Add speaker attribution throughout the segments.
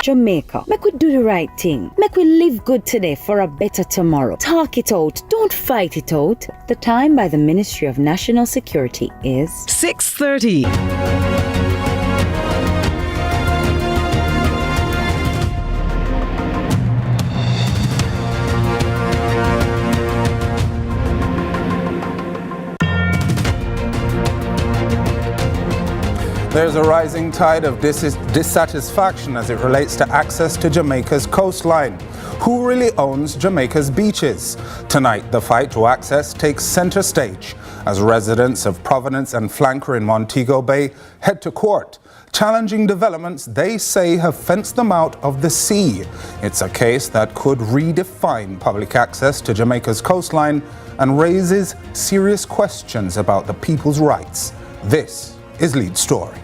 Speaker 1: Jamaica. Make we do the right thing. Make we live good today for a better tomorrow. Talk it out. Don't fight it out. The time by the Ministry of National Security is
Speaker 2: 6:30.
Speaker 3: There's a rising tide of dissatisfaction as it relates to access to Jamaica's coastline. Who really owns Jamaica's beaches? Tonight, the fight to access takes center stage as residents of Providence and Flanker in Montego Bay head to court, challenging developments they say have fenced them out of the sea. It's a case that could redefine public access to Jamaica's coastline and raises serious questions about the people's rights. This is Lead Story.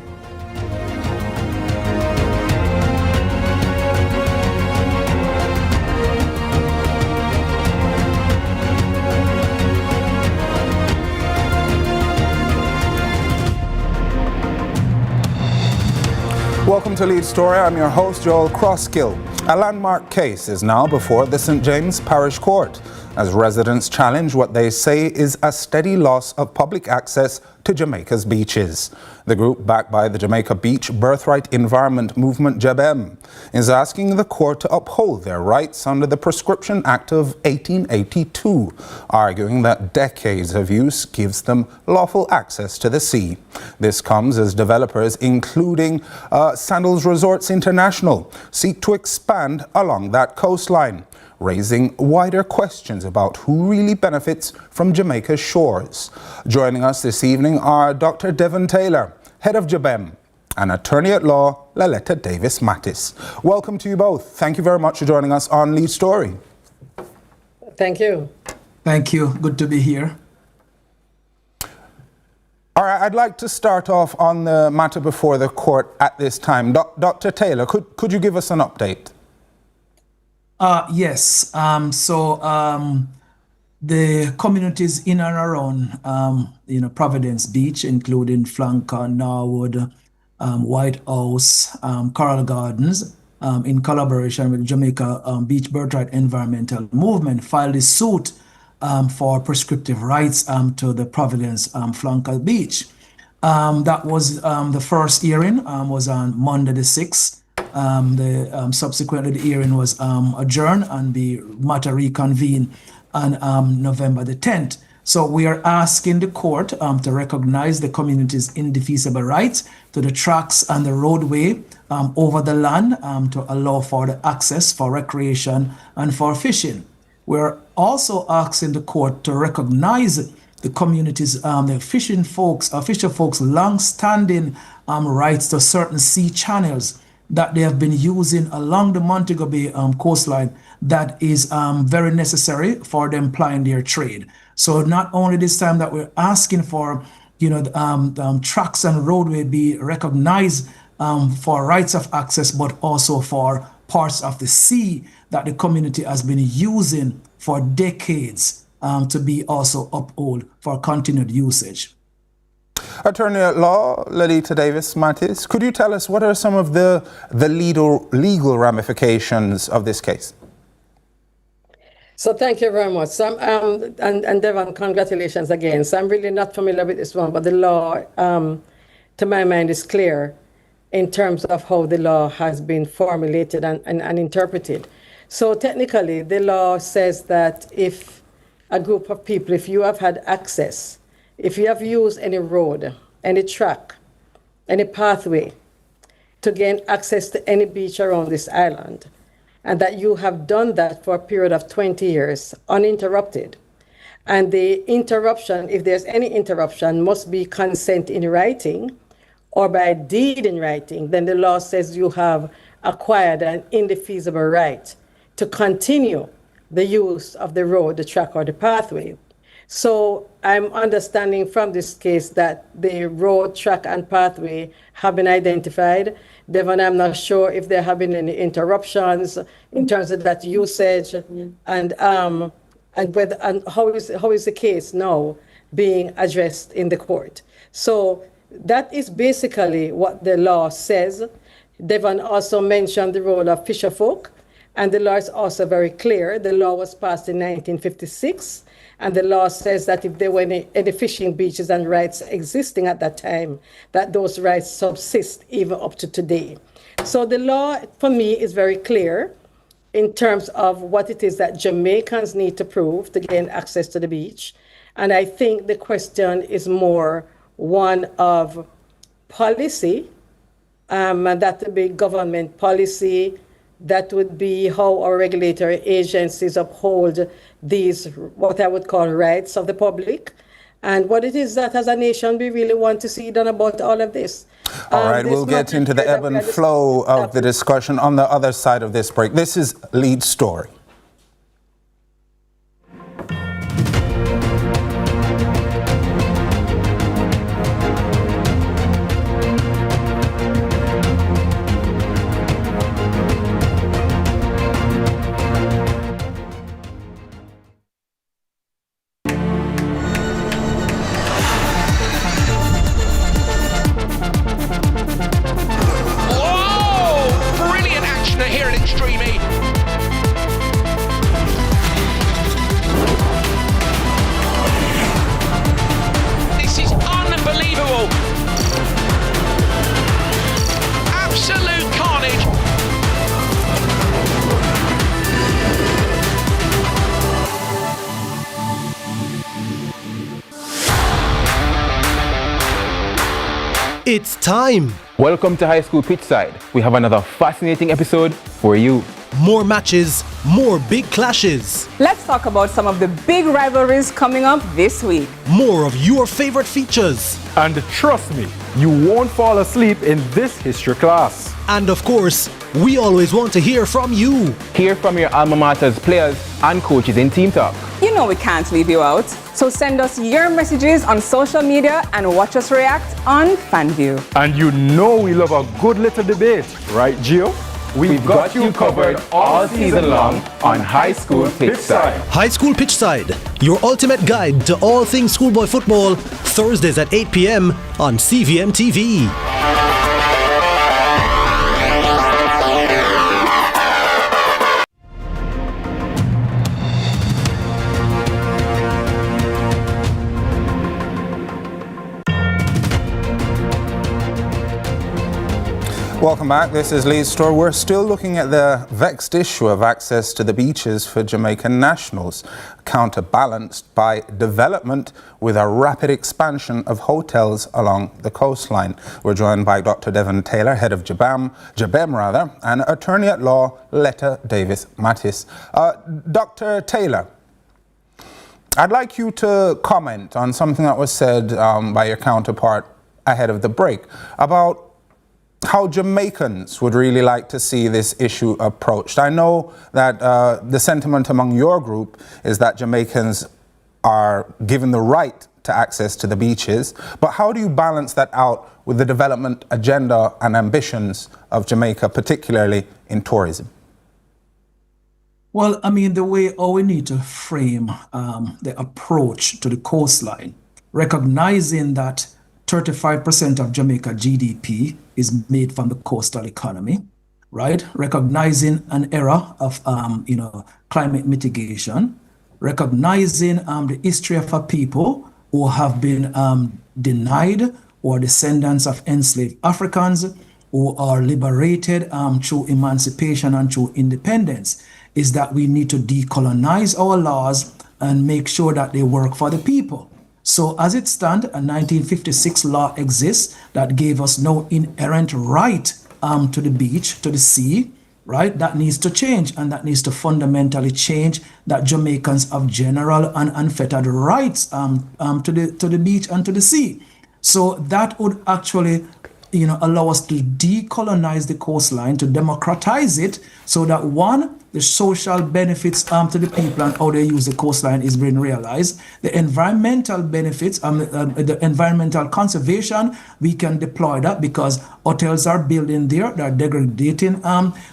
Speaker 3: Welcome to Lead Story. I'm your host, Joel Crosskill. A landmark case is now before the St. James Parish Court as residents challenge what they say is a steady loss of public access to Jamaica's beaches. The group, backed by the Jamaica Beach Birthright Environment Movement, CVM, is asking the court to uphold their rights under the Prescription Act of 1882, arguing that decades of use gives them lawful access to the sea. This comes as developers, including Sandals Resorts International, seek to expand along that coastline, raising wider questions about who really benefits from Jamaica's shores. Joining us this evening are Dr. Devon Taylor, head of CVM, and attorney at law Laletta Davis Mattis. Welcome to you both. Thank you very much for joining us on Lead Story.
Speaker 4: Thank you.
Speaker 5: Thank you. Good to be here.
Speaker 3: All right, I'd like to start off on the matter before the court at this time. Dr. Taylor, could you give us an update?
Speaker 5: Yes. The communities in and around, Providence Beach, including Flanker, Norwood, White House, Coral Gardens, in collaboration with Jamaica Beach Birthright Environmental Movement, filed a suit for prescriptive rights to the Providence Flanker Beach. That was the first hearing was on Monday the 6th. Subsequently, the hearing was adjourned and the matter reconvened on November the 10th. So we are asking the court to recognize the community's indefeasible rights to the tracks and the roadway over the land to allow for the access for recreation and for fishing. We're also asking the court to recognize the community's, the fisher folks' long-standing rights to certain sea channels that they have been using along the Montego Bay coastline that is very necessary for them plying their trade. So not only this time that we're asking for, tracks and roadway be recognized for rights of access, but also for parts of the sea that the community has been using for decades to be also upheld for continued usage.
Speaker 3: Attorney at law, Laletta Davis Mattis, could you tell us what are some of the legal ramifications of this case?
Speaker 4: So thank you very much. And Devon, congratulations again. So I'm really not familiar with this one, but the law, to my mind, is clear in terms of how the law has been formulated and interpreted. So technically, the law says that if a group of people, if you have had access, if you have used any road, any track, any pathway to gain access to any beach around this island, and that you have done that for a period of 20 years uninterrupted, and the interruption, if there's any interruption, must be consent in writing or by deed in writing, then the law says you have acquired an indefeasible right to continue the use of the road, the track, or the pathway. So I'm understanding from this case that the road, track, and pathway have been identified. Devon, I'm not sure if there have been any interruptions in terms of that usage, and whether and how is the case now being addressed in the court. So that is basically what the law says. Devon also mentioned the role of fisherfolk, and the law is also very clear. The law was passed in 1956, and the law says that if there were any fishing beaches and rights existing at that time, that those rights subsist even up to today. So the law, for me, is very clear in terms of what it is that Jamaicans need to prove to gain access to the beach. And I think the question is more one of policy, and that would be government policy, that would be how our regulatory agencies uphold these, what I would call rights of the public, and what it is that as a nation we really want to see done about all of this.
Speaker 3: All right, we'll get into the ebb and flow of the discussion on the other side of this break. This is Lead Story.
Speaker 2: It's time!
Speaker 6: Welcome to High School Pitchside. We have another fascinating episode for you.
Speaker 2: More matches, more big clashes.
Speaker 7: Let's talk about some of the big rivalries coming up this week.
Speaker 2: More of your favorite features.
Speaker 8: And trust me, you won't fall asleep in this history class.
Speaker 2: And of course, we always want to hear from you.
Speaker 6: Hear from your alma mater's players and coaches in Team Talk.
Speaker 7: You know we can't leave you out. So send us your messages on social media and watch us react on FanView.
Speaker 8: And you know we love a good little debate, right, Gio?
Speaker 6: We've got you covered all season long on High School Pitchside.
Speaker 2: High School Pitchside, your ultimate guide to all things schoolboy football, Thursdays at 8 p.m. on CVM TV.
Speaker 3: Welcome back. This is Lee's Story. We're still looking at the vexed issue of access to the beaches for Jamaican nationals, counterbalanced by development with a rapid expansion of hotels along the coastline. We're joined by Dr. Devon Taylor, head of JABEM, and attorney at law Letta Davis Mattis. Dr. Taylor, I'd like you to comment on something that was said by your counterpart ahead of the break about how Jamaicans would really like to see this issue approached. I know that the sentiment among your group is that Jamaicans are given the right to access to the beaches, but how do you balance that out with the development agenda and ambitions of Jamaica, particularly in tourism?
Speaker 5: Well, I mean, the way we need to frame the approach to the coastline, recognizing that 35% of Jamaica GDP is made from the coastal economy, right? Recognizing an era of, climate mitigation, recognizing the history of a people who have been denied or descendants of enslaved Africans who are liberated through emancipation and through independence, is that we need to decolonize our laws and make sure that they work for the people. So as it stands, a 1956 law exists that gave us no inherent right to the beach, to the sea, right? That needs to change, and that needs to fundamentally change that Jamaicans have general and unfettered rights to the beach and to the sea. So that would actually allow us to decolonize the coastline, to democratize it, so that one, the social benefits to the people and how they use the coastline is being realized. The environmental benefits, the environmental conservation, we can deploy that because hotels are building there, they're degrading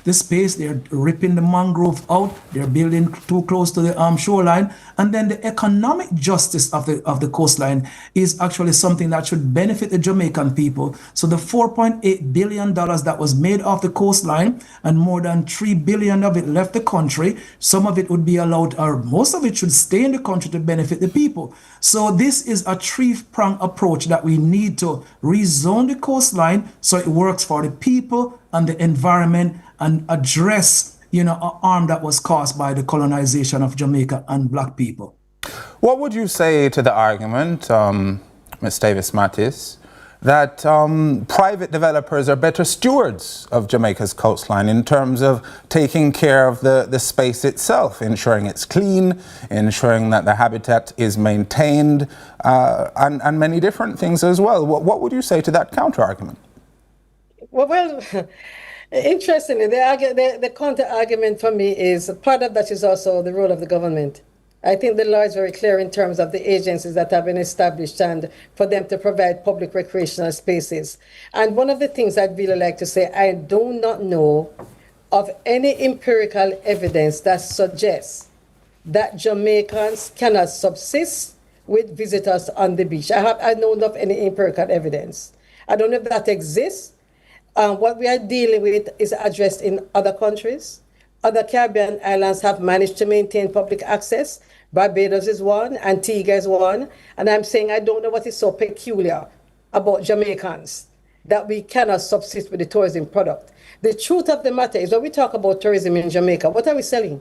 Speaker 5: the space, they're ripping the mangrove out, they're building too close to the shoreline. And then the economic justice of the coastline is actually something that should benefit the Jamaican people. So the $4.8 billion that was made off the coastline, and more than $3 billion of it left the country, some of it would be allowed, or most of it should stay in the country to benefit the people. So this is a three-pronged approach that we need to rezone the coastline so it works for the people and the environment and address, an harm that was caused by the colonization of Jamaica and black people.
Speaker 3: What would you say to the argument, Ms. Davis-Mattis, that private developers are better stewards of Jamaica's coastline in terms of taking care of the space itself, ensuring it's clean, ensuring that the habitat is maintained, and many different things as well? What would you say to that counter-argument?
Speaker 4: Well, interestingly, the counter-argument for me is part of that is also the role of the government. I think the law is very clear in terms of the agencies that have been established and for them to provide public recreational spaces. And one of the things I'd really like to say, I do not know of any empirical evidence that suggests that Jamaicans cannot subsist with visitors on the beach. I don't know of any empirical evidence. I don't know if that exists. What we are dealing with is addressed in other countries. Other Caribbean islands have managed to maintain public access. Barbados is one, Antigua is one. And I'm saying I don't know what is so peculiar about Jamaicans that we cannot subsist with the tourism product. The truth of the matter is when we talk about tourism in Jamaica, what are we selling?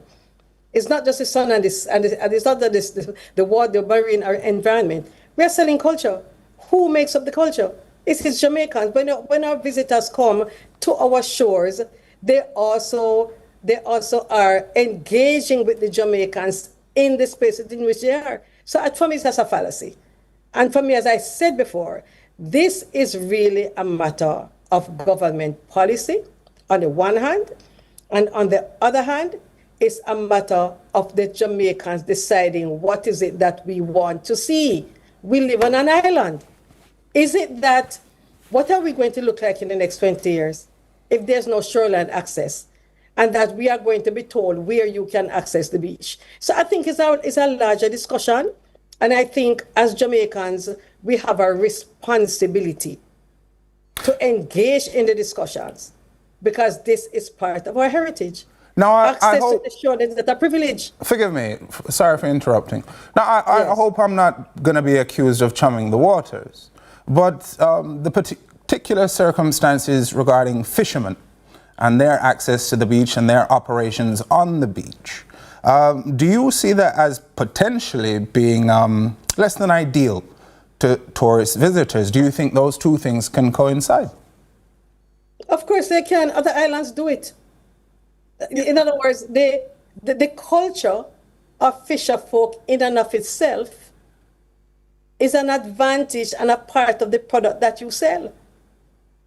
Speaker 4: It's not just the sun and it's not the water, the marine environment. We are selling culture. Who makes up the culture? It is Jamaicans. When our visitors come to our shores, they also are engaging with the Jamaicans in the spaces in which they are. So for me, that's a fallacy. And for me, as I said before, this is really a matter of government policy on the one hand, and on the other hand, it's a matter of the Jamaicans deciding what is it that we want to see. We live on an island. Is it that, what are we going to look like in the next 20 years if there's no shoreline access? And that we are going to be told where you can access the beach. So I think it's a larger discussion. And I think as Jamaicans, we have a responsibility to engage in the discussions because this is part of our heritage.
Speaker 3: Now,
Speaker 4: access to the shoreline is a privilege.
Speaker 3: Forgive me, sorry for interrupting. Now, I hope I'm not going to be accused of chumming the waters, but the particular circumstances regarding fishermen and their access to the beach and their operations on the beach. Do you see that as potentially being less than ideal to tourist visitors? Do you think those two things can coincide?
Speaker 4: Of course they can. Other islands do it. In other words, the culture of fisher folk in and of itself is an advantage and a part of the product that you sell.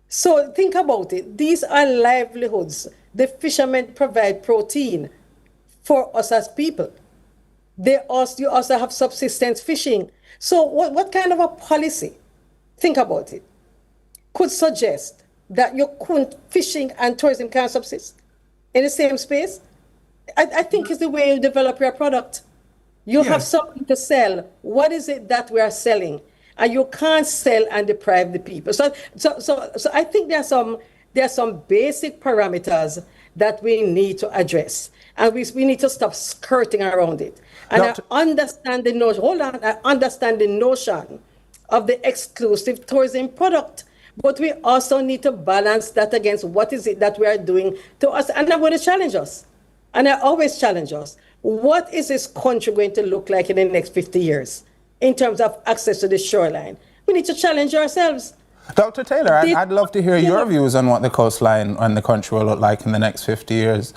Speaker 4: So think about it. These are livelihoods. The fishermen provide protein for us as people. You also have subsistence fishing. So what kind of a policy, think about it, could suggest that fishing and tourism can subsist in the same space? I think it's the way you develop your product. You have something to sell. What is it that we are selling? And you can't sell and deprive the people. So I think there are some basic parameters that we need to address, and we need to stop skirting around it. And I understand the notion. I understand the notion of the exclusive tourism product, but we also need to balance that against what is it that we are doing to us. And I'm going to challenge us, and I always challenge us. What is this country going to look like in the next 50 years? In terms of access to the shoreline, we need to challenge ourselves.
Speaker 3: Dr. Taylor, I'd love to hear your views on what the coastline and the country will look like in the next 50 years.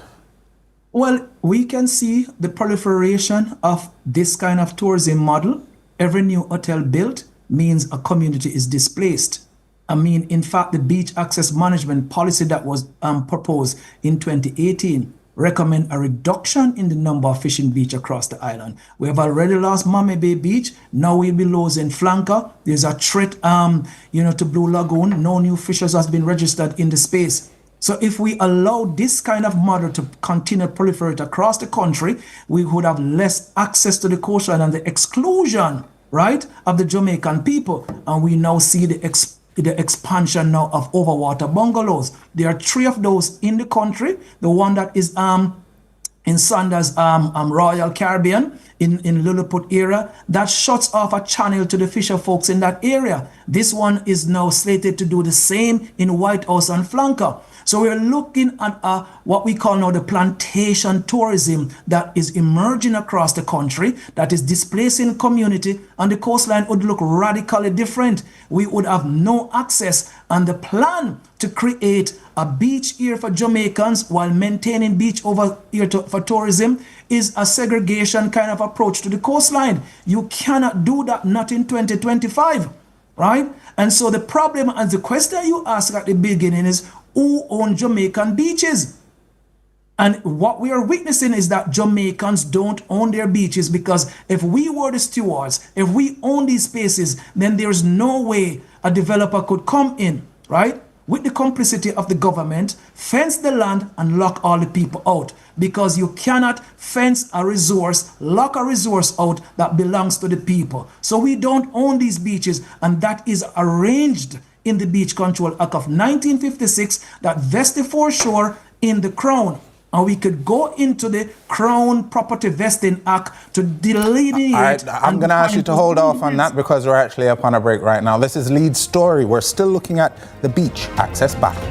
Speaker 5: Well, we can see the proliferation of this kind of tourism model. Every new hotel built means a community is displaced. In fact, the beach access management policy that was proposed in 2018 recommend a reduction in the number of fishing beach across the island. We have already lost Mammy Bay Beach. Now we'll be losing Flanker. There's a threat, to Blue Lagoon. No new fishers has been registered in the space. So if we allow this kind of model to continue to proliferate across the country, we would have less access to the coastline and the exclusion, right, of the Jamaican people. And we now see the expansion now of overwater bungalows. There are 3 of those in the country. The one that is in Sanders Royal Caribbean in Lilliput area, that shuts off a channel to the fisher folks in that area. This one is now slated to do the same in White House and Flanker. So we're looking at what we call now the plantation tourism that is emerging across the country, that is displacing community, and the coastline would look radically different. We would have no access, and the plan to create a beach here for Jamaicans while maintaining beach over here for tourism is a segregation kind of approach to the coastline. You cannot do that, not in 2025, right? And so the problem, and the question you asked at the beginning is, who own Jamaican beaches? And what we are witnessing is that Jamaicans don't own their beaches, because if we were the stewards, if we own these spaces, then there's no way a developer could come in, right, with the complicity of the government, fence the land and lock all the people out, because you cannot fence a resource, lock a resource out that belongs to the people. So we don't own these beaches, and that is arranged in the Beach Control Act of 1956 that vests the foreshore in the Crown. And we could go into the Crown Property Vesting Act to delineate.
Speaker 3: All right, I'm going to ask you to hold off on that because we're actually up on a break right now. This is Lead Story. We're still looking at the beach access battle.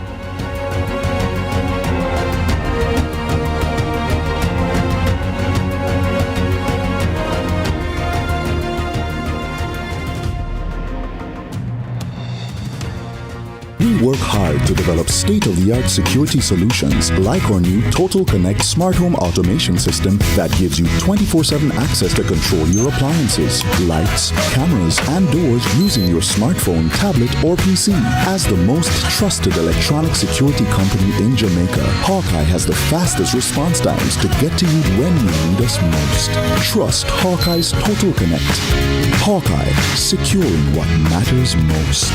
Speaker 9: We work hard to develop state-of-the-art security solutions like our new Total Connect smart home automation system that gives you 24/7 access to control your appliances, lights, cameras, and doors using your smartphone, tablet, or PC. As the most trusted electronic security company in Jamaica, Hawkeye has the fastest response times to get to you when you need us most. Trust Hawkeye's Total Connect. Hawkeye, securing what matters most.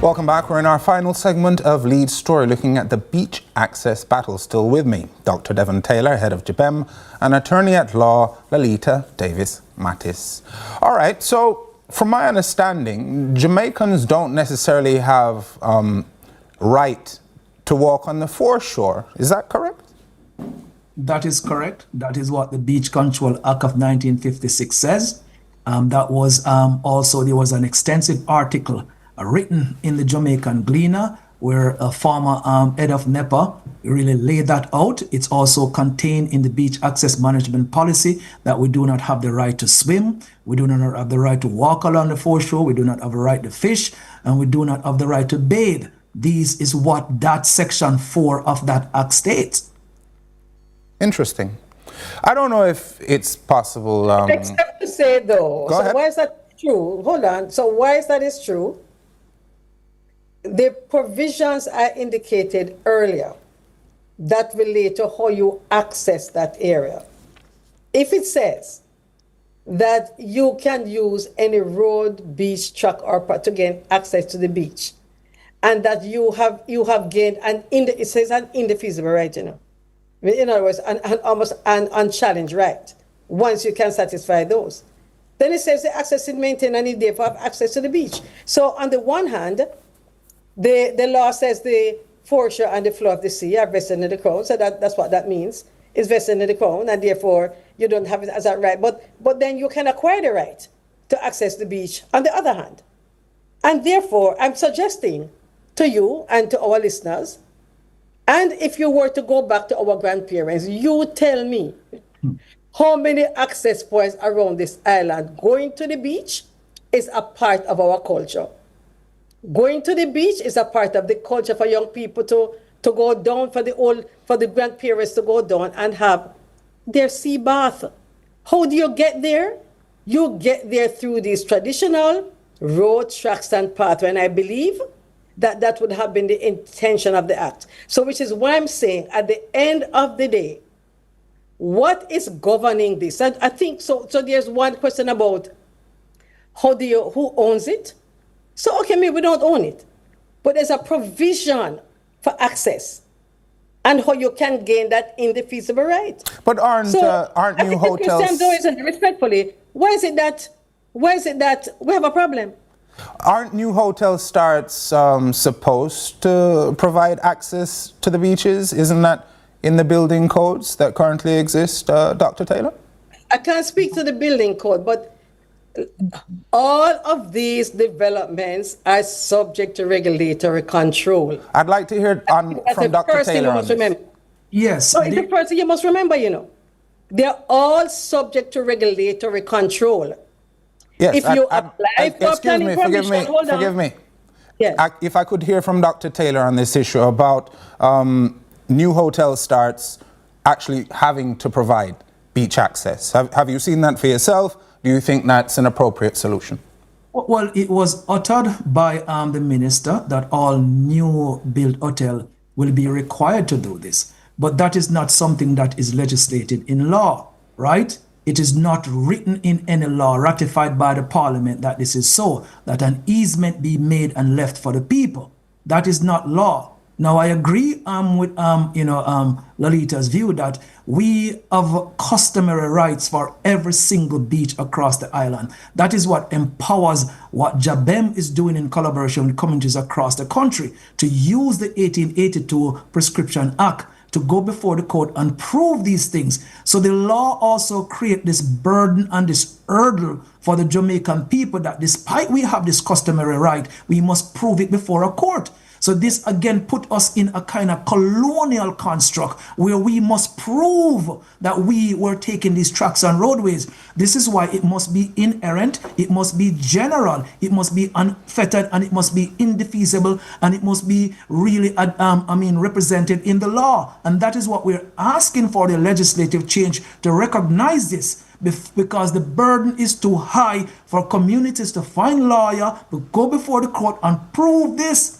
Speaker 3: Welcome back. We're in our final segment of Lead Story, looking at the beach access battle. Still with me, Dr. Devon Taylor, head of JBEM, and attorney at law, Lalita Davis Mattis. All right, so from my understanding, Jamaicans don't necessarily have right to walk on the foreshore. Is that correct?
Speaker 5: That is correct. That is what the Beach Control Act of 1956 says. That was also, there was an extensive article written in the Jamaican Gleaner, where a former head of NEPA really laid that out. It's also contained in the beach access management policy that we do not have the right to swim, we do not have the right to walk along the foreshore, we do not have the right to fish, and we do not have the right to bathe. This is what that section 4 of that act states.
Speaker 3: Interesting. I don't know if it's possible.
Speaker 4: Except to say though,
Speaker 3: Go ahead.
Speaker 4: Why is that true? Hold on. So why is that is true? The provisions I indicated earlier that relate to how you access that area. If it says that you can use any road, beach, truck, or to gain access to the beach, and that you have gained it says an indefeasible right, In other words, almost an unchallenged right, once you can satisfy those. Then it says the access is maintained and need therefore have access to the beach. So on the one hand, the law says the foreshore and the floor of the sea are vested in the crown, so that's what that means. is vested in the crown, and therefore you don't have it as a right. But then you can acquire the right to access the beach on the other hand. And therefore, I'm suggesting to you and to our listeners, and if you were to go back to our grandparents, you tell me how many access points around this island. Going to the beach is a part of our culture. Going to the beach is a part of the culture for young people to go down, for the grandparents to go down and have their sea bath. How do you get there? You get there through these traditional road, tracks, and pathways. And I believe that would have been the intention of the act. So which is why I'm saying at the end of the day, what is governing this? And I think so there's one question about who owns it? So okay, maybe we don't own it, but there's a provision for access and how you can gain that indefeasible right.
Speaker 3: But aren't new hotels?
Speaker 4: Respectfully, why is it that we have a problem?
Speaker 3: Aren't new hotel starts supposed to provide access to the beaches? Isn't that in the building codes that currently exist, Dr. Taylor?
Speaker 4: I can't speak to the building code, but all of these developments are subject to regulatory control.
Speaker 3: I'd like to hear from Dr. Taylor on this.
Speaker 5: Yes.
Speaker 4: So it's the first thing you must remember, they're all subject to regulatory control.
Speaker 3: Yes,
Speaker 4: if you apply for planning permission,
Speaker 3: forgive me.
Speaker 4: Yes.
Speaker 3: If I could hear from Dr. Taylor on this issue about new hotel starts actually having to provide beach access. Have you seen that for yourself? Do you think that's an appropriate solution?
Speaker 5: Well, it was uttered by the minister that all new built hotel will be required to do this. But that is not something that is legislated in law, right? It is not written in any law ratified by the parliament that this is so, that an easement be made and left for the people. That is not law. Now, I agree with Lalita's view that we have customary rights for every single beach across the island. That is what empowers what JABEM is doing in collaboration with communities across the country to use the 1882 Prescription Act to go before the court and prove these things. So the law also creates this burden and this hurdle for the Jamaican people that despite we have this customary right, we must prove it before a court. So this again put us in a kind of colonial construct where we must prove that we were taking these tracks and roadways. This is why it must be inherent, it must be general, it must be unfettered, and it must be indefeasible, and it must be really, represented in the law. And that is what we're asking for the legislative change to recognize this. Because the burden is too high for communities to find lawyer to go before the court and prove this.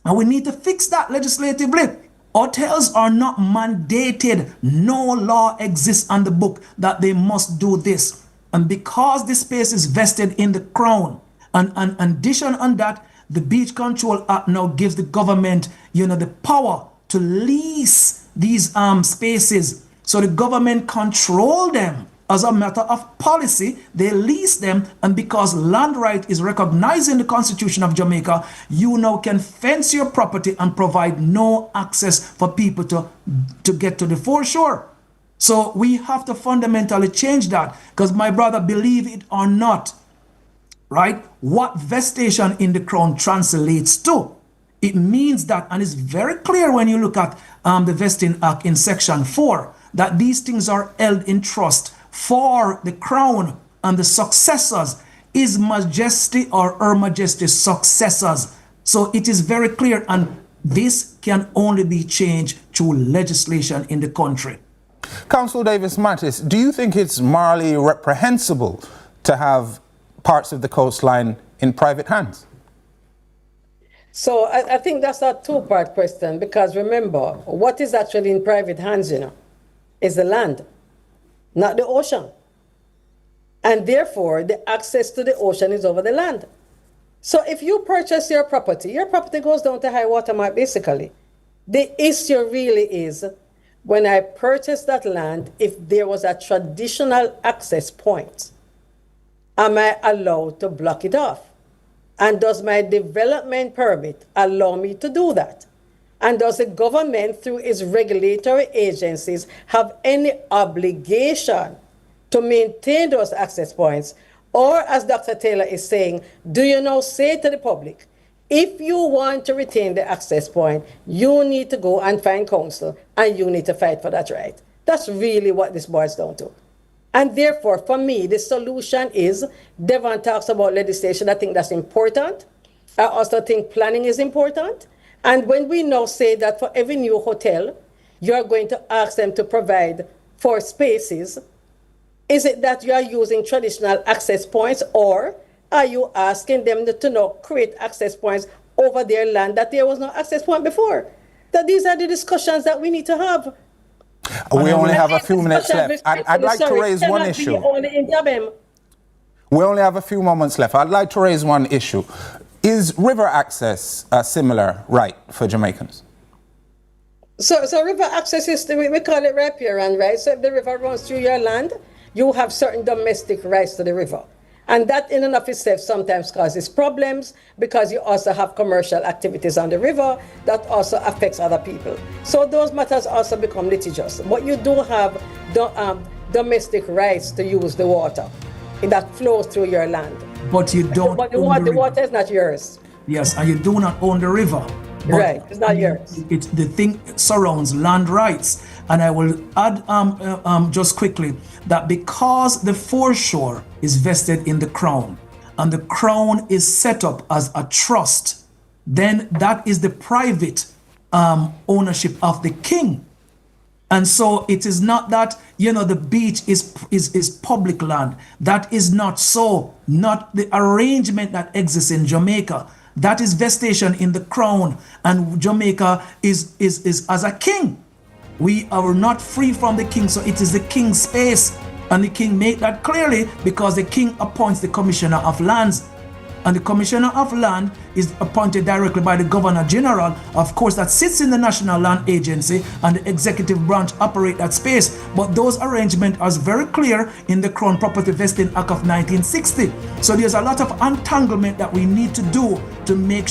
Speaker 5: And we need to fix that legislatively. Hotels are not mandated. No law exists on the book that they must do this. And because this space is vested in the crown, and in addition on that, the Beach Control Act now gives the government, the power to lease these spaces. So the government control them. As a matter of policy, they lease them, and because land right is recognized in the Constitution of Jamaica, you now can fence your property and provide no access for people to get to the foreshore. So we have to fundamentally change that, because my brother, believe it or not, right, what vestation in the crown translates to, it means that, and it's very clear when you look at the Vesting Act in Section 4, that these things are held in trust for the crown and the successors, His Majesty or Her Majesty's successors. So it is very clear, and this can only be changed through legislation in the country.
Speaker 3: Councillor Davis-Mattis, do you think it's morally reprehensible to have parts of the coastline in private hands?
Speaker 4: So I think that's a two-part question, because remember, what is actually in private hands, is the land, not the ocean. And therefore, the access to the ocean is over the land. So if you purchase your property goes down to high water mark, basically. The issue really is, when I purchased that land, if there was a traditional access point, am I allowed to block it off? And does my development permit allow me to do that? And does the government, through its regulatory agencies, have any obligation to maintain those access points? Or, as Dr. Taylor is saying, do you now say to the public, if you want to retain the access point, you need to go and find counsel and you need to fight for that right? That's really what this boils down to. And therefore, for me, the solution is, Devon talks about legislation. I think that's important. I also think planning is important. And when we now say that for every new hotel, you're going to ask them to provide 4 spaces, is it that you are using traditional access points, or are you asking them to now create access points over their land that there was no access point before? That these are the discussions that we need to have.
Speaker 3: We only have a few minutes left. I'd like to raise one issue. We only have a few moments left. I'd like to raise one issue. Is river access a similar right for Jamaicans?
Speaker 4: So river access is, we call it riparian, right? So if the river runs through your land, you have certain domestic rights to the river. And that in and of itself sometimes causes problems because you also have commercial activities on the river that also affects other people. So those matters also become litigious. But you do have domestic rights to use the water that flows through your land.
Speaker 5: But you don't.
Speaker 4: But the water is not yours.
Speaker 5: Yes, and you do not own the river.
Speaker 4: Right, it's not yours.
Speaker 5: The thing surrounds land rights. And I will add just quickly that because the foreshore is vested in the Crown and the Crown is set up as a trust, then that is the private ownership of the king. And so it is not that, the beach is public land. That is not so. Not the arrangement that exists in Jamaica. That is vestation in the Crown, and Jamaica is as a king. We are not free from the king, so it is the king's space. And the king made that clearly because the king appoints the commissioner of lands. And the commissioner of land is appointed directly by the governor general, of course, that sits in the National Land Agency, and the executive branch operate that space. But those arrangements are very clear in the Crown Property Vesting Act of 1960. So there's a lot of entanglement that we need to do to make